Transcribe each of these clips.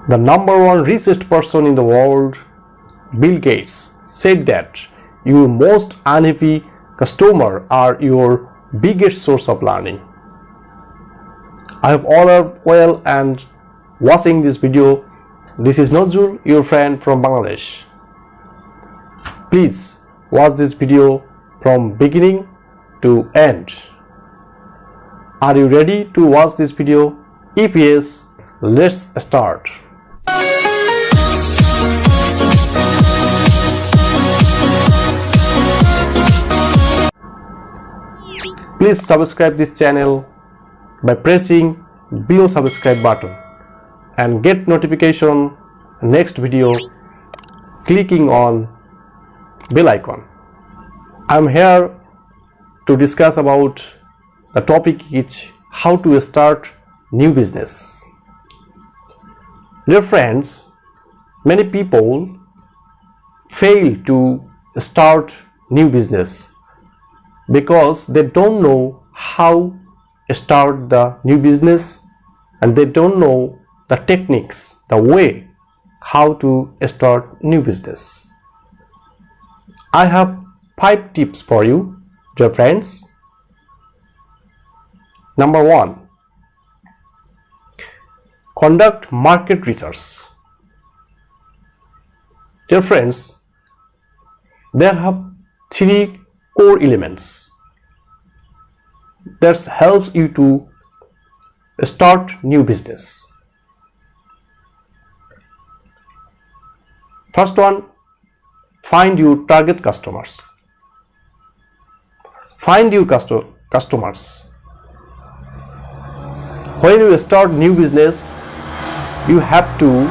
The number one richest person in the world, Bill Gates, said that your most unhappy customer are your biggest source of learning. I hope all are well and watching this video. This is Nazrul, your friend from Bangladesh. Please watch this video from beginning to end. Are you ready to watch this video? If yes, let's start. Please subscribe this channel by pressing below subscribe button and get notification next video clicking on bell icon. I am here to discuss about the topic is how to start new business. Dear friends, many people fail to start new business because they don't know how to start the new business and they don't know the techniques, the way how to start new business. I have 5 tips for you, dear friends. Number 1, conduct market research. Dear friends, there are 3 core elements that helps you to start new business. First one, find your target customers. Find your customers. When you start new business, you have to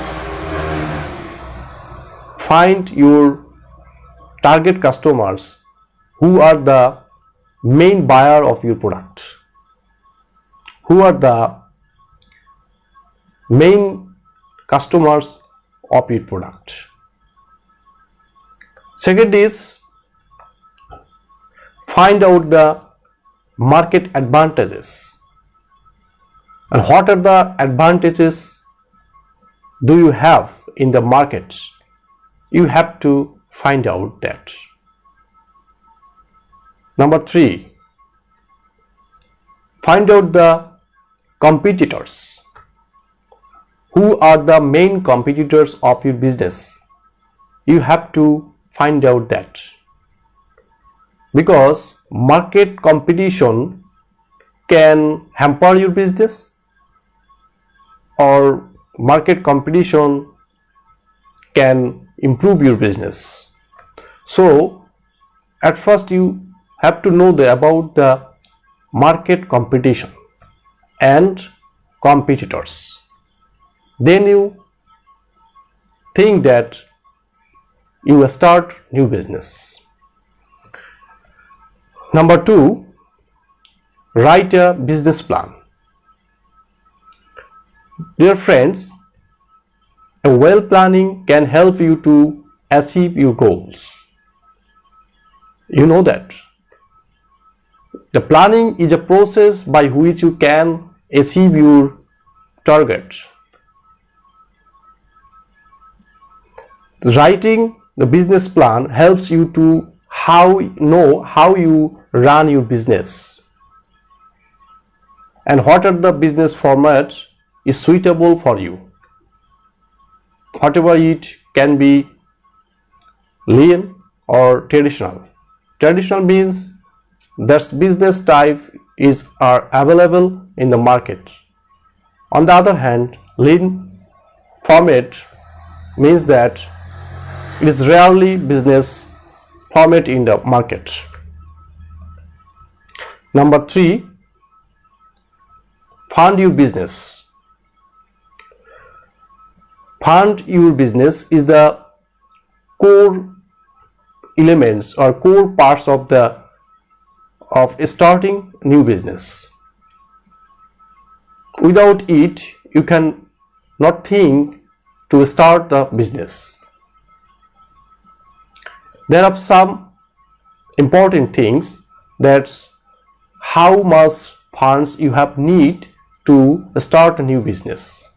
find your target customers who are the main buyer of your product, who are the main customers of your product. Second is find out the market advantages. And what are the advantages do you have in the market? You have to find out that. Number 3, find out the competitors. Who are the main competitors of your business? You have to find out that. Because market competition can hamper your business or market competition can improve your business. So at first you have to know about the market competition and competitors. Then you think that you will start new business. Number 2, write a business plan. Dear friends, a well planning can help you to achieve your goals. You know that. The planning is a process by which you can achieve your target. Writing the business plan helps you to know how you run your business and what are the business formats is suitable for you. Whatever it can be lean or traditional. Traditional means that business type are available in the market. On the other hand, lean format means that it is rarely business format in the market. Number 3, fund your business. Fund your business is the core elements or core parts of starting new business. Without it, you can not think to start the business. There are some important things, that's how much funds you have need to start a new business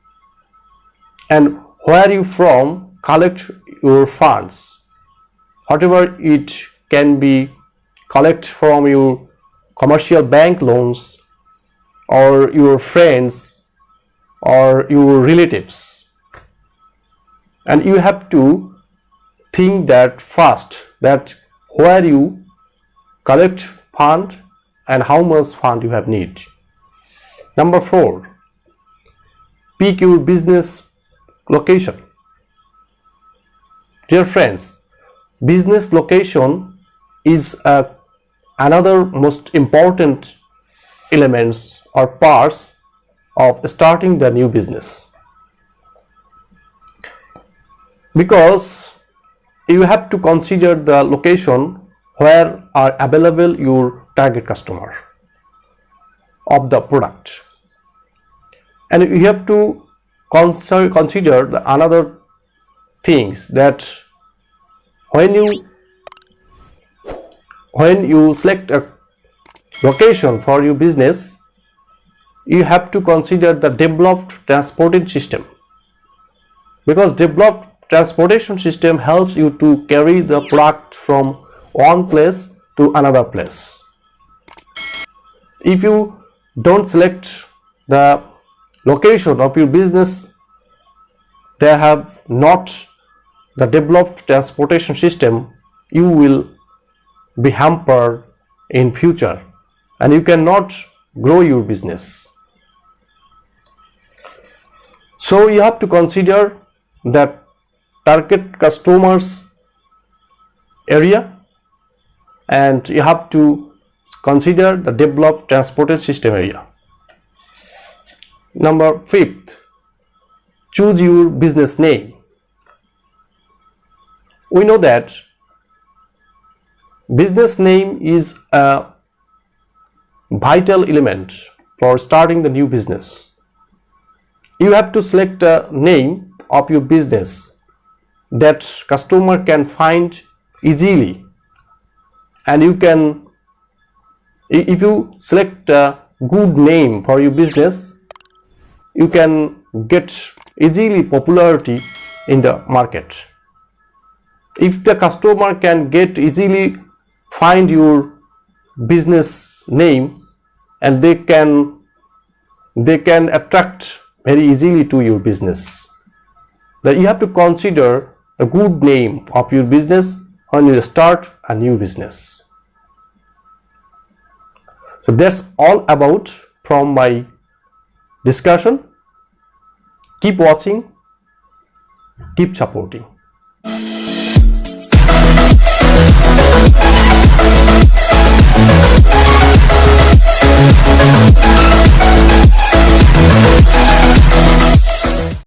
and where you from collect your funds, whatever it can be, collect from your commercial bank loans or your friends or your relatives. And you have to think that first, that where you collect fund and how much fund you have need. Number 4, pick your business location. Dear friends, business location is another most important elements or parts of starting the new business, because you have to consider the location where are available your target customer of the product, and you have to consider the another things, that when you select a location for your business, you have to consider the developed transportation system, because developed transportation system helps you to carry the product from one place to another place. If you don't select the location of your business, they have not the developed transportation system, you will be hampered in future and you cannot grow your business. So you have to consider that target customers area, and you have to consider the developed transportation system area. Number 5th, choose your business name. We know that business name is a vital element for starting the new business. You have to select a name of your business that customer can find easily, and you can, if you select a good name for your business, you can get easily popularity in the market. If the customer can get easily find your business name, and they can attract very easily to your business. That you have to consider a good name of your business when you start a new business. So that's all about from my discussion. Keep watching, keep supporting.